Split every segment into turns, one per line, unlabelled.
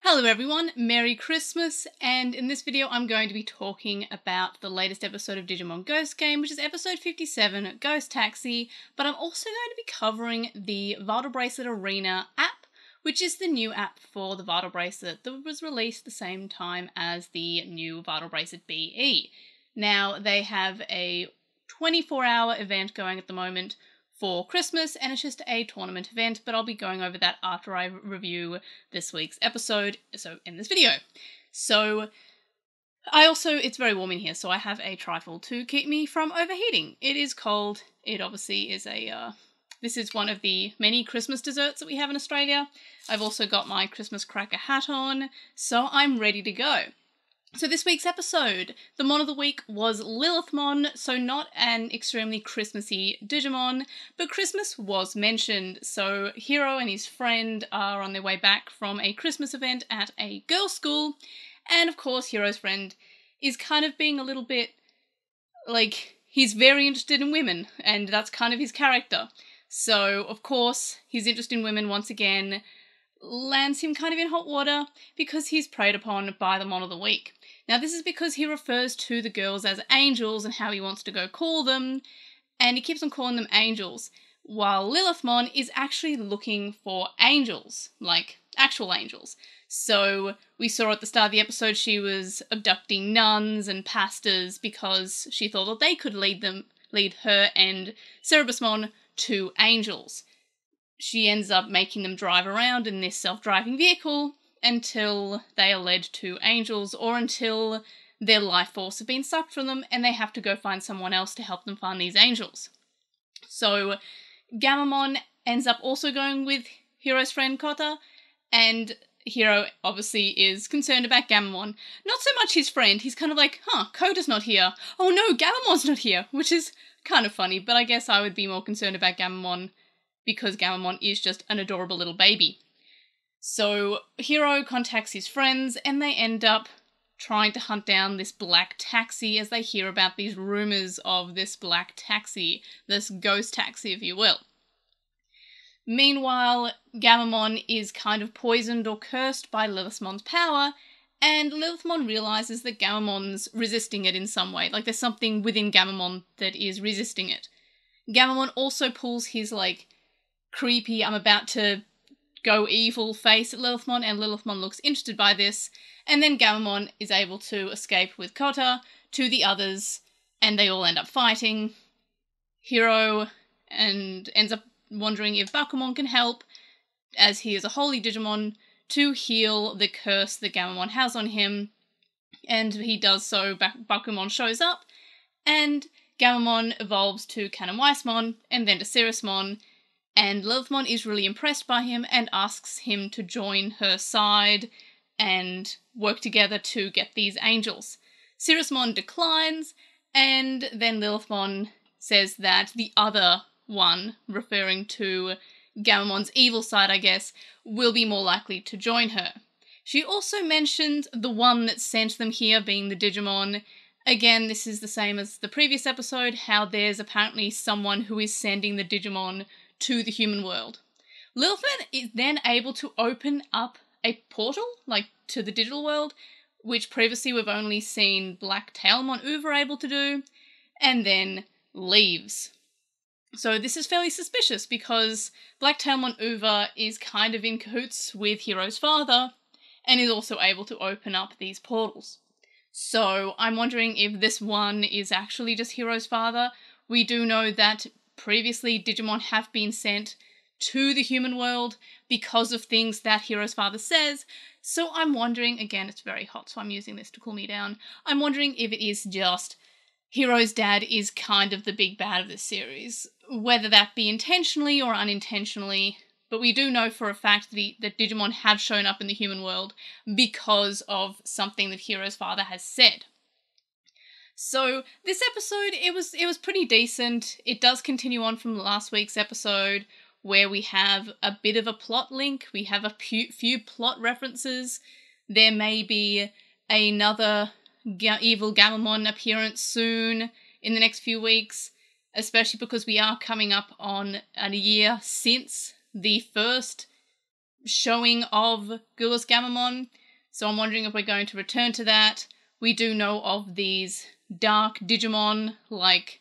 Hello everyone, Merry Christmas, and in this video I'm going to be talking about the latest episode of Digimon Ghost Game, which is episode 57, Ghost Taxi, but I'm also going to be covering the Vital Bracelet Arena app, which is the new app for the Vital Bracelet that was released the same time as the new Vital Bracelet BE. Now, they have a 24-hour event going at the moment for Christmas, and it's just a tournament event, but I'll be going over that after I review this week's episode, so in this video. So, it's very warm in here, so I have a trifle to keep me from overheating. It is cold. It obviously is this is one of the many Christmas desserts that we have in Australia. I've also got my Christmas cracker hat on, so I'm ready to go. So this week's episode, the Mon of the Week was Lilithmon, so not an extremely Christmassy Digimon, but Christmas was mentioned. So Hiro and his friend are on their way back from a Christmas event at a girls' school, and of course Hiro's friend is kind of being a little bit, he's very interested in women, and that's kind of his character. So, of course, his interest in women once again lands him kind of in hot water because he's preyed upon by the Mon of the Week. Now, this is because he refers to the girls as angels and how he wants to go call them, and he keeps on calling them angels, while Lilithmon is actually looking for angels, like actual angels. So, we saw at the start of the episode she was abducting nuns and pastors because she thought that they could lead her and Cerebusmon to angels. She ends up making them drive around in this self-driving vehicle until they are led to angels, or until their life force has been sucked from them and they have to go find someone else to help them find these angels. So Gammamon ends up also going with Hiro's friend Kota, and Hiro obviously is concerned about Gammamon. Not so much his friend, he's kind of like, Kota's not here. Oh no, Gammamon's not here, which is kind of funny, but I guess I would be more concerned about Gammamon because Gammamon is just an adorable little baby. So Hiro contacts his friends and they end up trying to hunt down this black taxi as they hear about these rumours of this black taxi, this ghost taxi if you will. Meanwhile, Gammamon is kind of poisoned or cursed by Lilithmon's power, and Lilithmon realises that Gammamon's resisting it in some way, like there's something within Gammamon that is resisting it. Gammamon also pulls his creepy, I'm about to go evil face at Lilithmon, and Lilithmon looks interested by this, and then Gammamon is able to escape with Kota to the others, and they all end up fighting. Hiro ends up wondering if Bakumon can help, as he is a holy Digimon, to heal the curse that Gammamon has on him, and he does so. Bakumon shows up, and Gammamon evolves to Kanamweismon, and then to Cirrusmon, and Lilithmon is really impressed by him and asks him to join her side and work together to get these angels. Cirrusmon declines, and then Lilithmon says that the other one, referring to Gammamon's evil side I guess, will be more likely to join her. She also mentioned the one that sent them here being the Digimon. Again, this is the same as the previous episode, how there's apparently someone who is sending the Digimon to the human world. Lilithmon is then able to open up a portal, to the digital world, which previously we've only seen Black Tailmon Uber able to do, and then leaves. So this is fairly suspicious because Black Tailmon Uber is kind of in cahoots with Hiro's father, and is also able to open up these portals. So I'm wondering if this one is actually just Hiro's father. We do know that previously Digimon have been sent to the human world because of things that Hiro's father says, so I'm wondering, again it's very hot so I'm using this to cool me down, I'm wondering if it is just Hiro's dad is kind of the big bad of this series, whether that be intentionally or unintentionally, but we do know for a fact that Digimon have shown up in the human world because of something that Hiro's father has said. So this episode, it was pretty decent. It does continue on from last week's episode, where we have a bit of a plot link. We have a few plot references. There may be another evil Gammamon appearance soon in the next few weeks, especially because we are coming up on a year since the first showing of Gulas Gammamon, so I'm wondering if we're going to return to that. We do know of these dark Digimon, like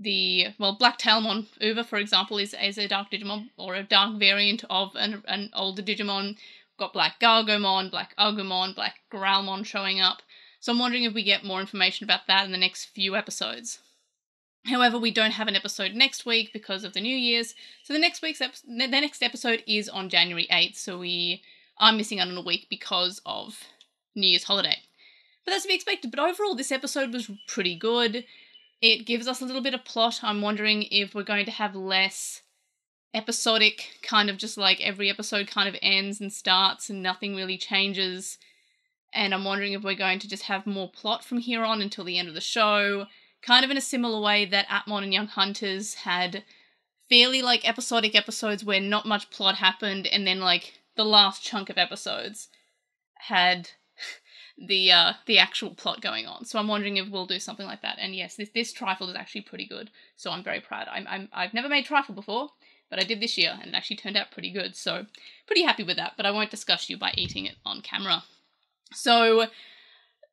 Blacktailmon Uva, for example, is a dark Digimon, or a dark variant of an older Digimon. We've got Black Gargomon, Black Agumon, Black Growlmon showing up, so I'm wondering if we get more information about that in the next few episodes. However, we don't have an episode next week because of the New Year's, so the next episode is on January 8th, so we are missing out on a week because of New Year's holiday. But that's to be expected, but overall this episode was pretty good. It gives us a little bit of plot. I'm wondering if we're going to have less episodic, kind of just like every episode kind of ends and starts and nothing really changes. And I'm wondering if we're going to just have more plot from here on until the end of the show, kind of in a similar way that Atmon and Young Hunters had fairly like episodic episodes where not much plot happened, and then like the last chunk of episodes had the actual plot going on. So I'm wondering if we'll do something like that. And yes, this trifle is actually pretty good, so I'm very proud. I've never made trifle before, but I did this year, and it actually turned out pretty good, so pretty happy with that, but I won't discuss you by eating it on camera. So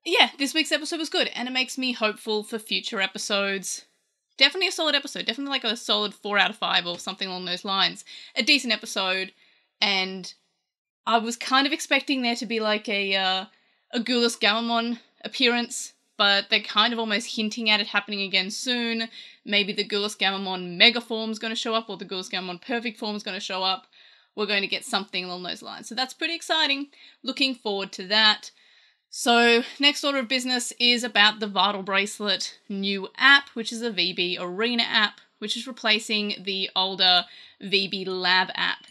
yeah, this week's episode was good, and it makes me hopeful for future episodes. Definitely a solid episode, definitely like a solid 4 out of 5 or something along those lines. A decent episode, and I was kind of expecting there to be like a Gulas Gammamon appearance, but they're kind of almost hinting at it happening again soon. Maybe the Gulas Gammamon Mega Form's going to show up, or the Gulas Gammamon Perfect Form's going to show up. We're going to get something along those lines. So that's pretty exciting. Looking forward to that. So next order of business is about the Vital Bracelet new app, which is a VB Arena app, which is replacing the older VB Lab app.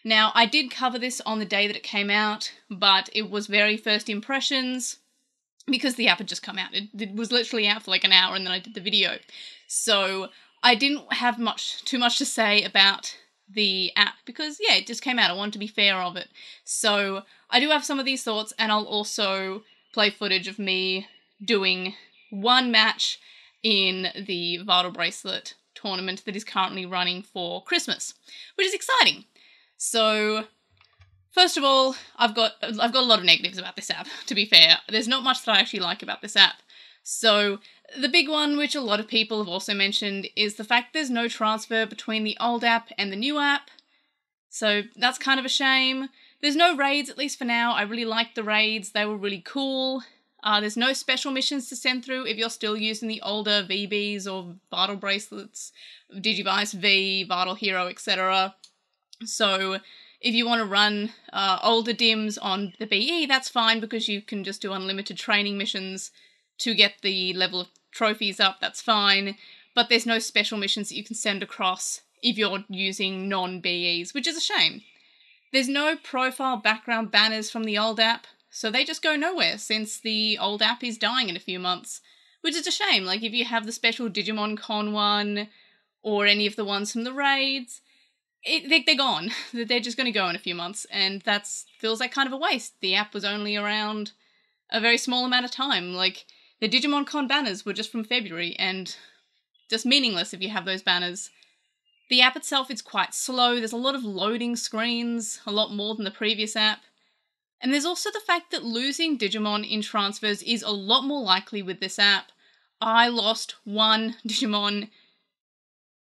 Now, I did cover this on the day that it came out, but it was very first impressions because the app had just come out. It was literally out for like an hour and then I did the video. So I didn't have too much to say about the app because, yeah, it just came out. I wanted to be fair of it. So I do have some of these thoughts, and I'll also play footage of me doing one match in the Vital Bracelet tournament that is currently running for Christmas, which is exciting. So, first of all, I've got a lot of negatives about this app, to be fair. There's not much that I actually like about this app. So, the big one, which a lot of people have also mentioned, is the fact there's no transfer between the old app and the new app. So, that's kind of a shame. There's no raids, at least for now. I really liked the raids. They were really cool. There's no special missions to send through if you're still using the older VBs or Vital Bracelets, Digivice V, Vital Hero, etc. So if you want to run older DIMs on the BE, that's fine because you can just do unlimited training missions to get the level of trophies up, that's fine. But there's no special missions that you can send across if you're using non-BEs, which is a shame. There's no profile background banners from the old app, so they just go nowhere since the old app is dying in a few months, which is a shame. Like, if you have the special Digimon Con one, or any of the ones from the raids, they're gone. They're just going to go in a few months, and that feels like kind of a waste. The app was only around a very small amount of time. Like, the Digimon Con banners were just from February, and just meaningless if you have those banners. The app itself is quite slow. There's a lot of loading screens, a lot more than the previous app. And there's also the fact that losing Digimon in transfers is a lot more likely with this app. I lost one Digimon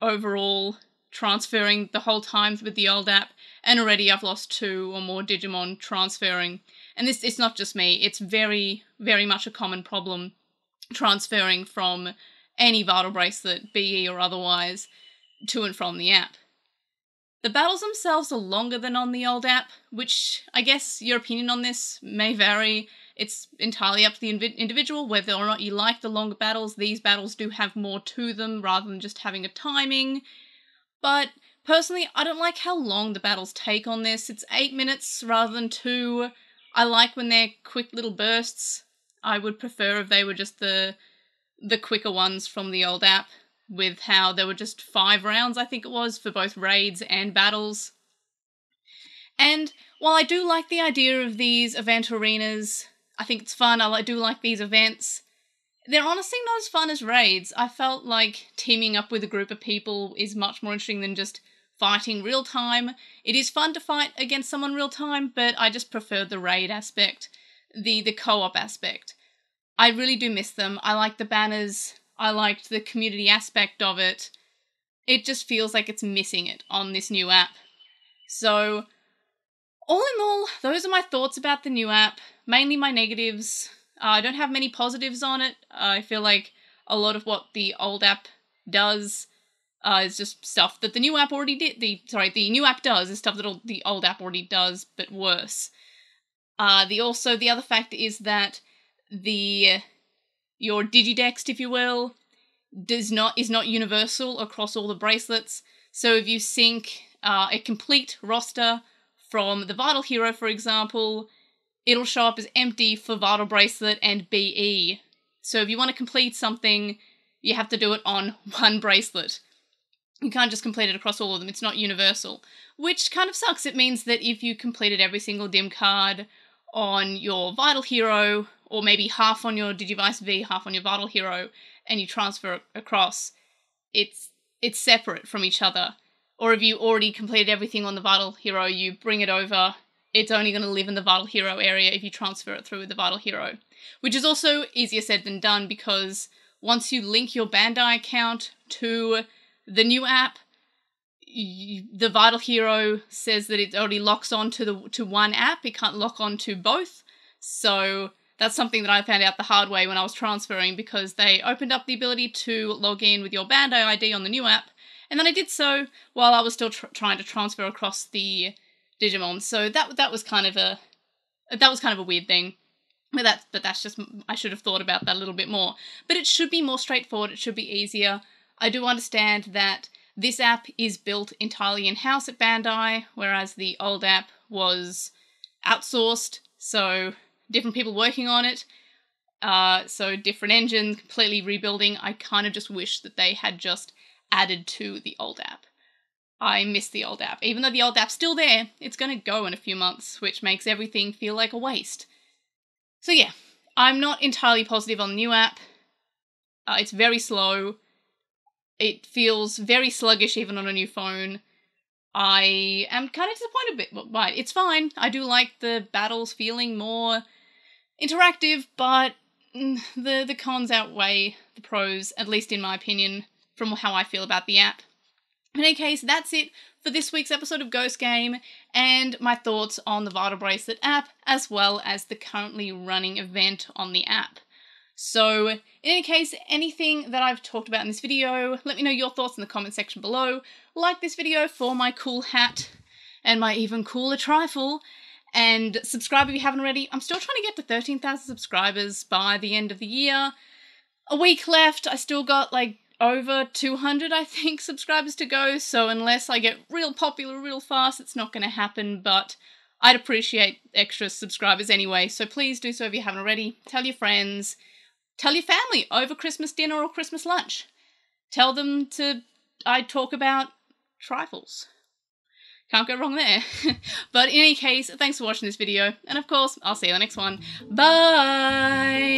overall transferring the whole time with the old app, and already I've lost 2 or more Digimon transferring. And it's not just me, it's very, very much a common problem transferring from any Vital Bracelet, BE or otherwise, to and from the app. The battles themselves are longer than on the old app, which I guess your opinion on this may vary. It's entirely up to the individual whether or not you like the longer battles. These battles do have more to them rather than just having a timing. But personally, I don't like how long the battles take on this. It's 8 minutes rather than 2. I like when they're quick little bursts. I would prefer if they were just the quicker ones from the old app, with how there were just 5 rounds, I think it was, for both raids and battles. And while I do like the idea of these event arenas, I think it's fun, I do like these events, they're honestly not as fun as raids. I felt like teaming up with a group of people is much more interesting than just fighting real time. It is fun to fight against someone real time, but I just prefer the raid aspect, the co-op aspect. I really do miss them. I like the banners. I liked the community aspect of it. It just feels like it's missing it on this new app. So, all in all, those are my thoughts about the new app. Mainly my negatives. I don't have many positives on it. I feel like a lot of what the old app does is just stuff that the new app already did. The new app does is stuff that the old app already does, but worse. The other factor is that your Digidex, if you will, is not universal across all the bracelets. So if you sync a complete roster from the Vital Hero, for example, it'll show up as empty for Vital Bracelet and BE. So if you want to complete something, you have to do it on one bracelet. You can't just complete it across all of them. It's not universal, which kind of sucks. It means that if you completed every single dim card on your Vital Hero, or maybe half on your Digivice V, half on your Vital Hero, and you transfer it across, it's separate from each other. Or if you already completed everything on the Vital Hero, you bring it over, it's only going to live in the Vital Hero area if you transfer it through the Vital Hero. Which is also easier said than done, because once you link your Bandai account to the new app, the Vital Hero says that it already locks on to one app. It can't lock on to both. So that's something that I found out the hard way when I was transferring, because they opened up the ability to log in with your Bandai ID on the new app, and then I did so while I was still trying to transfer across the Digimon. So that was kind of a weird thing. But that's just, I should have thought about that a little bit more. But it should be more straightforward. It should be easier. I do understand that this app is built entirely in-house at Bandai, whereas the old app was outsourced. So different people working on it. So different engines, completely rebuilding. I kind of just wish that they had just added to the old app. I miss the old app. Even though the old app's still there, it's going to go in a few months, which makes everything feel like a waste. So yeah, I'm not entirely positive on the new app. It's very slow. It feels very sluggish even on a new phone. I am kind of disappointed by it. It's fine. I do like the battles feeling more interactive, but the cons outweigh the pros, at least in my opinion, from how I feel about the app. In any case, that's it for this week's episode of Ghost Game, and my thoughts on the Vital Bracelet app, as well as the currently running event on the app. So, in any case, anything that I've talked about in this video, let me know your thoughts in the comment section below. Like this video for my cool hat and my even cooler trifle, and subscribe if you haven't already. I'm still trying to get to 13,000 subscribers by the end of the year. A week left. I still got like over 200, I think, subscribers to go, so unless I get real popular real fast, it's not going to happen, but I'd appreciate extra subscribers anyway, so please do so if you haven't already. Tell your friends, tell your family over Christmas dinner or Christmas lunch. Tell them I talk about trifles. Can't go wrong there. But in any case, thanks for watching this video, and of course, I'll see you in the next one. Bye!